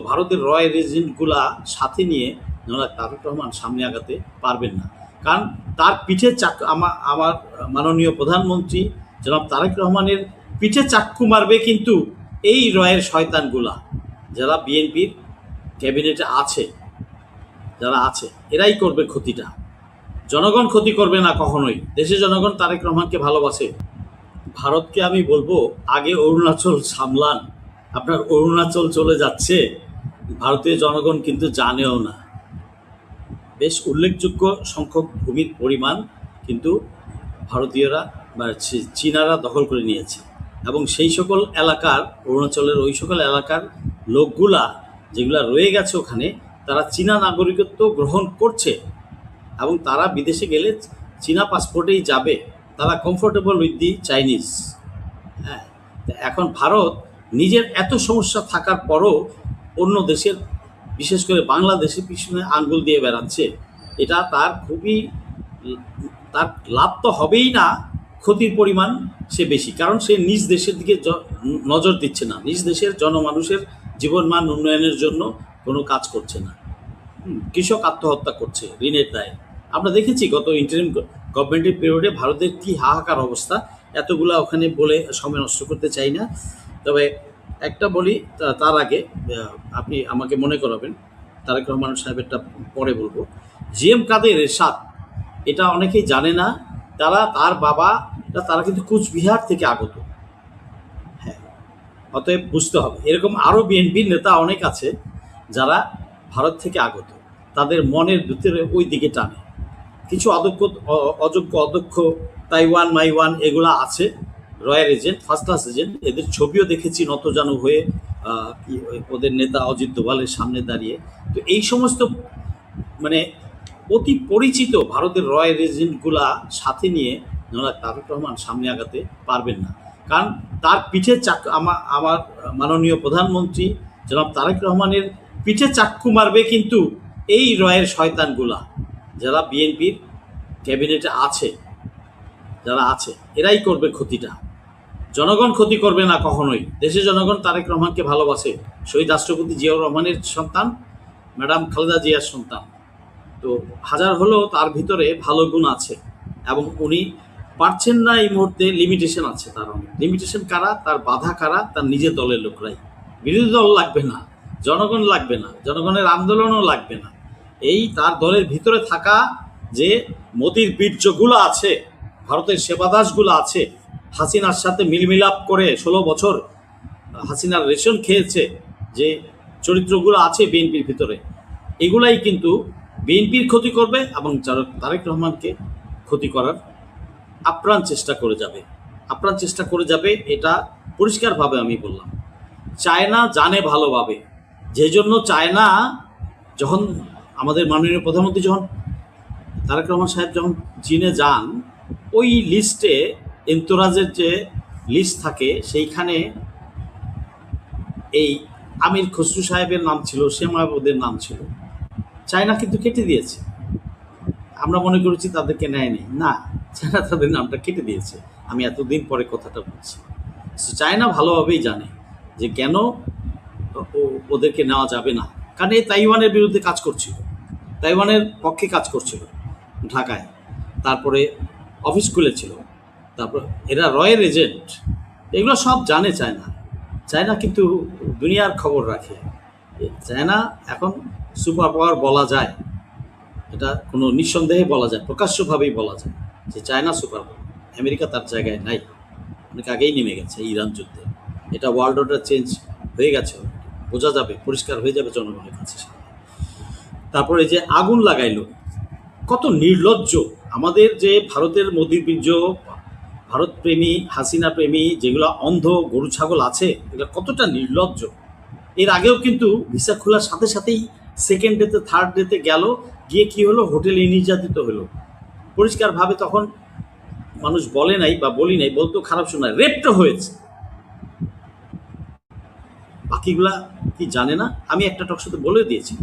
ভারতের রয়্যাল এজেন্টগুলা সাথে নিয়ে জনাব তারেক রহমান সামনে আগাতে পারবেন না। কারণ তার পিঠে আমার মাননীয় প্রধানমন্ত্রী জনাব তারেক রহমানের পিঠে চাক্কু মারবে কিন্তু এই রয়ের শয়তানগুলা, যারা বিএনপির ক্যাবিনেটে আছে, যারা আছে এরাই করবে ক্ষতিটা। জনগণ ক্ষতি করবে না কখনোই। দেশের জনগণ তারেক রহমানকে ভালোবাসে। ভারতকে আমি বলবো, আগে অরুণাচল সামলান। আপনার অরুণাচল চলে যাচ্ছে, ভারতীয় জনগণ কিন্তু জানেও না। বেশ উল্লেখযোগ্য সংখ্যক ভূমির পরিমাণ কিন্তু ভারতীয়রা বা চীনারা দখল করে নিয়েছে, এবং সেই সকল এলাকার, অরুণাচলের ওই সকল এলাকার লোকগুলা যেগুলা রয়ে গেছে ওখানে, তারা চীনা নাগরিকত্ব গ্রহণ করছে এবং তারা বিদেশে গেলে চীনা পাসপোর্টেই যাবে। তারা কমফোর্টেবল উইথ দি চাইনিজ। হ্যাঁ, এখন ভারত নিজের এত সমস্যা থাকার পরও অন্য দেশের, বিশেষ করে বাংলাদেশের পিছনে আঙ্গুল দিয়ে বেড়াচ্ছে। এটা তার খুবই, তার লাভ তো হবেই না, ক্ষতির পরিমাণ সে বেশি। কারণ সে নিজ দেশের দিকে নজর দিচ্ছে না, নিজ দেশের জনমানুষের জীবনমান উন্নয়নের জন্য কোনো কাজ করছে না। কৃষক আত্মহত্যা করছে ঋণের দায়ে। আমরা দেখেছি গত ইন্টারিম গভর্নমেন্টের পিরিয়ডে ভারতের কী হাহাকার অবস্থা। এতগুলা ওখানে বলে সময় নষ্ট করতে চাই না, তবে একটা বলি তার আগে আপনি আমাকে মনে করাবেন, তারেক রহমান সাহেবেরটা পরে বলবো। জিএম কাদের এরশাদ, এটা অনেকেই জানে না, তার বাবা তারা কিন্তু কুচবিহার থেকে আগত। হ্যাঁ, অতএব বুঝতে হবে। এরকম আরও বিএনপির নেতা অনেক আছে যারা ভারত থেকে আগত, তাদের মনের ভিতরে ওই দিকে টানে। কিছু অযোগ্য অদক্ষ তাইওয়ান মাইওয়ান এগুলা আছে, royal agent, first class agent. এদের ছবিও দেখেছি নতজানু হয়ে ওদের নেতা অজিত দোভালের সামনে দাঁড়িয়ে। তো এই সমস্ত মানে অতি পরিচিত ভারতের রয়্যাল এজেন্টগুলা সাথে নিয়ে জনাব তারেক রহমান সামনে আগাতে পারবেন না। কারণ তার পিঠে আমার মাননীয় প্রধানমন্ত্রী জনাব তারেক রহমানের পিঠে চাক্কু মারবে কিন্তু এই রয়ের শয়তানগুলা, যারা বিএনপির ক্যাবিনেটে আছে, যারা আছে এরাই করবে ক্ষতিটা। জনগণ ক্ষতি করবে না কখনোই। দেশের জনগণ তারেক রহমানকে ভালোবাসে। শহীদ রাষ্ট্রপতি জিয়াউর রহমানের সন্তান, ম্যাডাম খালেদা জিয়ার সন্তান। তো হাজার হলেও তার ভিতরে ভালো গুণ আছে, এবং উনি পারছেন না এই মুহূর্তে। লিমিটেশন আছে তার অনেক। লিমিটেশন কারা? তার বাধা কারা? তার নিজের দলের লোকরাই। বিরোধী দল লাগবে না, জনগণ লাগবে না, জনগণের আন্দোলনও লাগবে না। এই তার দলের ভিতরে থাকা যে মোদির বীর্যগুলো আছে, ভারতের সেবাদাসগুলো আছে, হাসিনার সাথে মিলমিলাপ করে 16 বছর হাসিনার রেশন খেয়েছে যে চরিত্রগুলো আছে বিএনপির ভিতরে, এগুলাই কিন্তু বিএনপির ক্ষতি করবে এবং তারেক রহমানকে ক্ষতি করার আপ্রাণ চেষ্টা করে যাবে। এটা পরিষ্কারভাবে আমি বললাম। চায়না জানে ভালোভাবে, যে জন্য চায়না যখন আমাদের মাননীয় প্রধানমন্ত্রী যখন তারেক রহমান সাহেব যখন চীনে যান, ওই লিস্টে এন্তরাজের যে লিস্ট থাকে সেইখানে এই আমির খসরু সাহেবের নাম ছিল, শেমাবদের নাম ছিল। চায়না কিন্তু কেটে দিয়েছে। আমরা মনে করেছি তাদেরকে নেয়নি, না, চায়না তাদের নামটা কেটে দিয়েছে। আমি এতদিন পরে কথাটা বলছি। চায়না ভালোভাবেই জানে যে কেন ওদেরকে নেওয়া যাবে না। কারণ এই তাইওয়ানের বিরুদ্ধে কাজ করছিল, তাইওয়ানের পক্ষে কাজ করছিল ঢাকায়, তারপরে অফিস খুলেছিল, তারপর এরা রয়্যাল এজেন্ট, এগুলো সব জানে চায়না কিন্তু দুনিয়ার খবর রাখে। চায়না এখন সুপার পাওয়ার বলা যায়, এটা কোনো নিঃসন্দেহে বলা যায়, প্রকাশ্যভাবেই বলা যায় যে চায়না সুপার পাওয়ার। আমেরিকা তার জায়গায় নাই, অনেক আগেই নেমে গেছে ইরান যুদ্ধে। এটা ওয়ার্ল্ড অর্ডার চেঞ্জ হয়ে গেছে, বোঝা যাবে, পরিষ্কার হয়ে যাবে জনগণের কাছে। তারপরে যে আগুন লাগাইলো, কত নির্লজ্জ আমাদের যে ভারতের মোদির বীর্য, ভারতপ্রেমী, হাসিনা প্রেমী যেগুলো অন্ধ গরু ছাগল আছে, এগুলো কতটা নির্লজ্জ। এর আগেও কিন্তু ভিসা খোলার সাথে সাথেই সেকেন্ড ডেতে থার্ড ডেতে গেল, গিয়ে কি হলো, হোটেলে নির্যাতিত হলো পরিষ্কারভাবে। তখন মানুষ বলে নাই বা বলি নাই, বলতো খারাপ শোনায়, রেপটা হয়েছে। বাকিগুলা কি জানে না? আমি একটা টকশোতে বলে দিয়েছি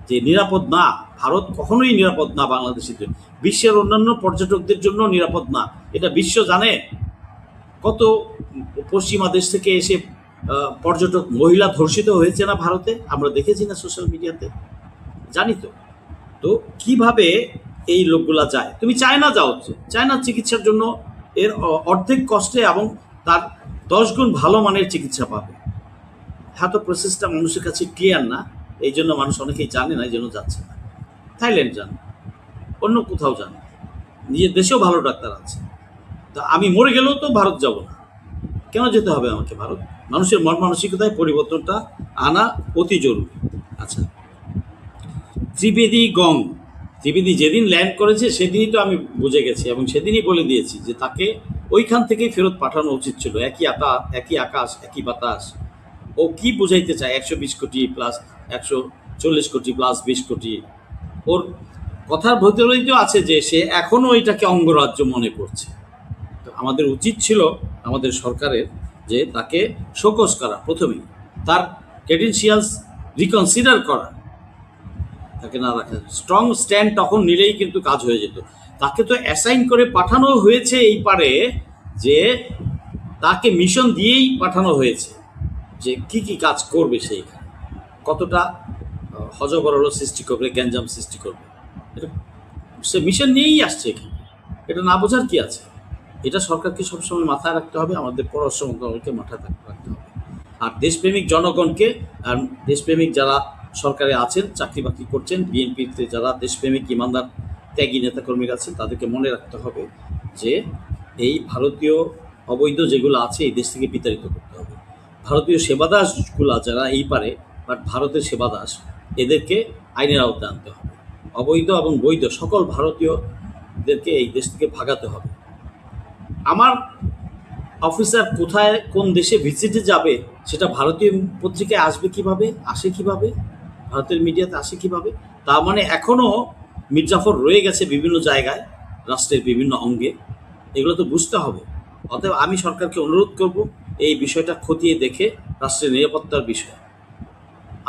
যে নিরাপদ না, ভারত কখনোই নিরাপদ না বাংলাদেশের জন্য, বিশ্বের অন্যান্য পর্যটকদের জন্য নিরাপদ না। এটা বিশ্ব জানে। কত পশ্চিমা দেশ থেকে এসে পর্যটক মহিলা ধর্ষিত হয়েছে না ভারতে, আমরা দেখেছি না সোশ্যাল মিডিয়াতে, জানি তো। তো কিভাবে এই লোকগুলা যায়? তুমি চায়না যাও, চায়নার চিকিৎসার জন্য এর অর্ধেক কষ্টে এবং তার 10 গুণ ভালো মানের চিকিৎসা পাবে। হ্যাঁ, তো প্রসেসটা মানুষের কাছে ক্লিয়ার না, এই জন্য মানুষ অনেকেই জানে না, এই জন্য যাচ্ছে না। থাইল্যান্ড যান, অন্য কোথাও যান, নিজের দেশেও ভালো ডাক্তার আছে। তা আমি মরে গেলেও তো ভারত যাব না, কেন যেতে হবে আমাকে ভারত? মানুষের মন মানসিকতায় পরিবর্তনটা আনা অতি জরুরি। আচ্ছা, ত্রিবেদী যেদিন ল্যান্ড করেছে সেদিনই তো আমি বুঝে গেছি এবং সেদিনই বলে দিয়েছি যে তাকে ওইখান থেকেই ফেরত পাঠানো উচিত ছিল। একই আকাশ একই বাতাস। ও কি বুঝাইতে চায় 120 কোটি প্লাস 140 কোটি প্লাস 20 কোটি? ওর কথার ভেতরেই তো আছে যে সে এখনও এটাকে অঙ্গরাজ্য মনে করছে। তো আমাদের উচিত ছিল, আমাদের সরকারের, যে তাকে শোকজ করা, প্রথমেই তার ক্রেডেনশিয়ালস রিকনসিডার করা, তাকে না রাখা, স্ট্রং স্ট্যান্ড তখন নিলেই কিন্তু কাজ হয়ে যেত। তাকে তো অ্যাসাইন করে পাঠানো হয়েছে এই পারে, যে তাকে মিশন দিয়েই পাঠানো হয়েছে যে কি কি কাজ করবে, সেইখানে কতটা হজবরল সৃষ্টি করবে, গ্যাঞ্জাম সৃষ্টি করবে, এটা সে মিশন নিয়েই আসছে এখানে। এটা না বোঝার কি আছে? এটা সরকারকে সবসময় মাথায় রাখতে হবে, আমাদের পররাষ্ট্র মন্ত্রণালয়কে মাথায় রাখতে হবে। আর দেশপ্রেমিক জনগণকে, আর দেশপ্রেমিক যারা সরকারে আছেন, চাকরি বাকরি করছেন, বিএনপিতে যারা দেশপ্রেমিক ইমানদার ত্যাগী নেতাকর্মীরা আছেন, তাদেরকে মনে রাখতে হবে যে এই ভারতীয় অবৈধ যেগুলো আছে এই দেশ থেকে বিতাড়িত করতে হবে। ভারতীয় সেবাদাসগুলা যারা এই পারে, বাট ভারতের সেবাদাস, এদেরকে আইনের আওতায় আনতে হবে। অবৈধ এবং বৈধ সকল ভারতীয়দেরকে এই দেশ থেকে ভাগাতে হবে। আমার অফিসার কোথায় কোন দেশে ভিজিটে যাবে সেটা ভারতীয় পত্রিকায় আসবে কিভাবে, আসে কিভাবে, ভারতের মিডিয়াতে আসে কিভাবে? তার মানে এখনও মির্জাফর রয়ে গেছে বিভিন্ন জায়গায়, রাষ্ট্রের বিভিন্ন অঙ্গে। এগুলো তো বুঝতে হবে। অতএব আমি সরকারকে অনুরোধ করব এই বিষয়টা খতিয়ে দেখে, রাষ্ট্রের নিরাপত্তার বিষয়,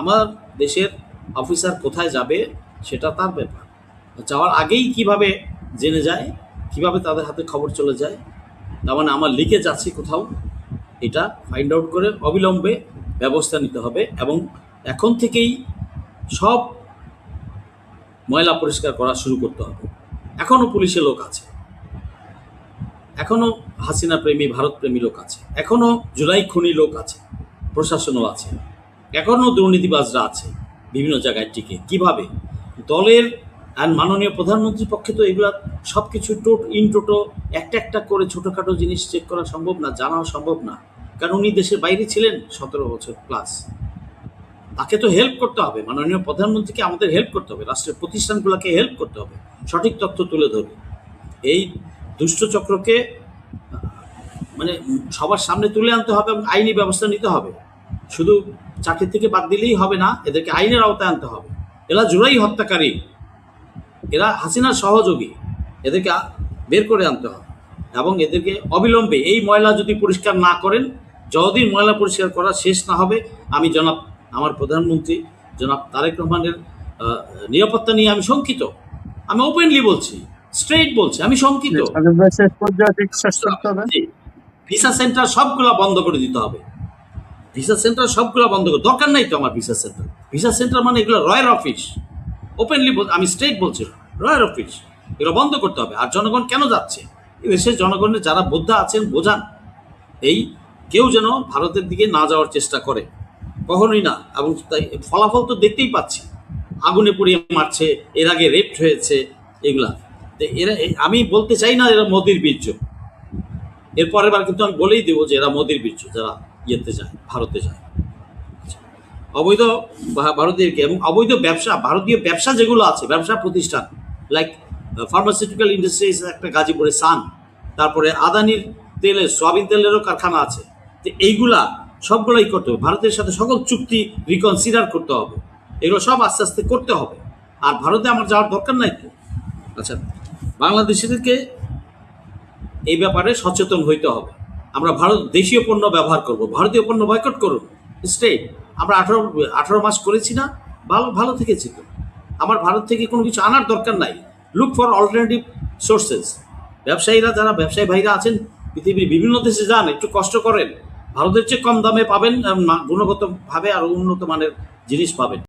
আমার দেশের অফিসার কোথায় যাবে সেটা তার ব্যাপার। যাওয়ার আগেই কিভাবে জেনে যায়, কিভাবে তাদের হাতে খবর চলে যায়, তার মানে আমার লিকেজ আছে কোথাও, এটা ফাইন্ড আউট করে অবিলম্বে ব্যবস্থা নিতে হবে। এবং এখন থেকেই সব ময়লা পরিষ্কার করা শুরু করতে হবে। এখনও পুলিশে লোক আছে, এখনও হাসিনা প্রেমী ভারত প্রেমী লোক আছে, এখনও জুলাই খুনি লোক আছে, প্রশাসনও আছে, এখনও দুর্নীতিবাজরা আছে বিভিন্ন জায়গায় টিকে। কিভাবে দলের আর মাননীয় প্রধানমন্ত্রীর পক্ষে তো এগুলা সব কিছু টোটো একটা করে ছোটোখাটো জিনিস চেক করা সম্ভব না, জানাও সম্ভব না, কারণ উনি দেশের বাইরে ছিলেন 17 বছর প্লাস। তাকে তো হেল্প করতে হবে, মাননীয় প্রধানমন্ত্রীকে আমাদের হেল্প করতে হবে, রাষ্ট্রের প্রতিষ্ঠানগুলোকে হেল্প করতে হবে, সঠিক তথ্য তুলে ধরবে। এই দুষ্ট চক্রকে মানে সবার সামনে তুলে আনতে হবে এবং আইনি ব্যবস্থা নিতে হবে। শুধু চাকরি থেকে বাদ দিলেই হবে না, এদেরকে আইনের আওতায় আনতে হবে। এরা জুলাই হত্যাকারী, এরা হাসিনার সহযোগী, এদেরকে বের করে আনতে হবে এবং এদেরকে অবিলম্বে এই ময়লা যদি পরিষ্কার না করেন, যতদিন ময়লা পরিষ্কার করা শেষ না হবে, আমি আমার প্রধানমন্ত্রী জনাব তারেক রহমানের নিরাপত্তা নিয়ে আমি শঙ্কিত। আমি ওপেনলি বলছি, স্ট্রেইট বলছি, আমি শঙ্কিত। ভিসা সেন্টার সবগুলা বন্ধ করে দিতে হবে, ভিসা সেন্টার সবগুলা বন্ধ করে, দরকার নাই তো আমার ভিসা সেন্টার মানে এগুলো রয়্যাল অফিস। ওপেনলি আমি স্ট্রেইট বলছি, রয়্যাল অফিস এগুলো বন্ধ করতে হবে। আর জনগণ কেন যাচ্ছে, দেশের জনগণের যারা বোদ্ধা আছেন বোঝান, এই কেউ যেন ভারতের দিকে না যাওয়ার চেষ্টা করে, কখনোই না। এবং তাই ফলাফল তো দেখতেই পাচ্ছি, আগুনে পুড়িয়ে মারছে, এর আগে রেপ হয়েছে, এগুলা। এরা, আমি বলতে চাই না এরা মোদির বীর্য, এর পরের বার কিন্তু আমি বলেই দেবো যে এরা মোদির বীর্য, যারা ইয়েতে যায়, ভারতে যায়। অবৈধ ভারতীয় এবং অবৈধ ব্যবসা, ভারতীয় ব্যবসা যেগুলো আছে, ব্যবসা প্রতিষ্ঠান লাইক ফার্মাসিউটিক্যাল ইন্ডাস্ট্রিজ একটা গাজীপুরে সান, তারপরে আদানির তেলের, সয়াবিন তেলেরও কারখানা আছে। তো এইগুলা সবগুলোই করতে হবে, ভারতের সাথে সকল চুক্তি রিকনসিডার করতে হবে, এগুলো সব আস্তে আস্তে করতে হবে। আর ভারতে আমার যাওয়ার দরকার নাই তো। আচ্ছা, বাংলাদেশিদেরকে এই ব্যাপারে সচেতন হইতে হবে। আমরা দেশীয় পণ্য ব্যবহার করব, ভারতীয় পণ্য বয়কট করুন। স্টেট আমরা 18 মাস করেছি না, ভালো থেকেছি তো। আমার ভারত থেকে কোনো কিছু আনার দরকার নাই। Look for alternative sources. ব্যবসায়ীরা, যারা ব্যবসায়ী ভাইরা আছেন পৃথিবীর বিভিন্ন দেশে যান, একটু কষ্ট করেন, ভারতের চেয়ে কম দামে পাবেন, গুণগতভাবে আরও উন্নত মানের জিনিস পাবেন।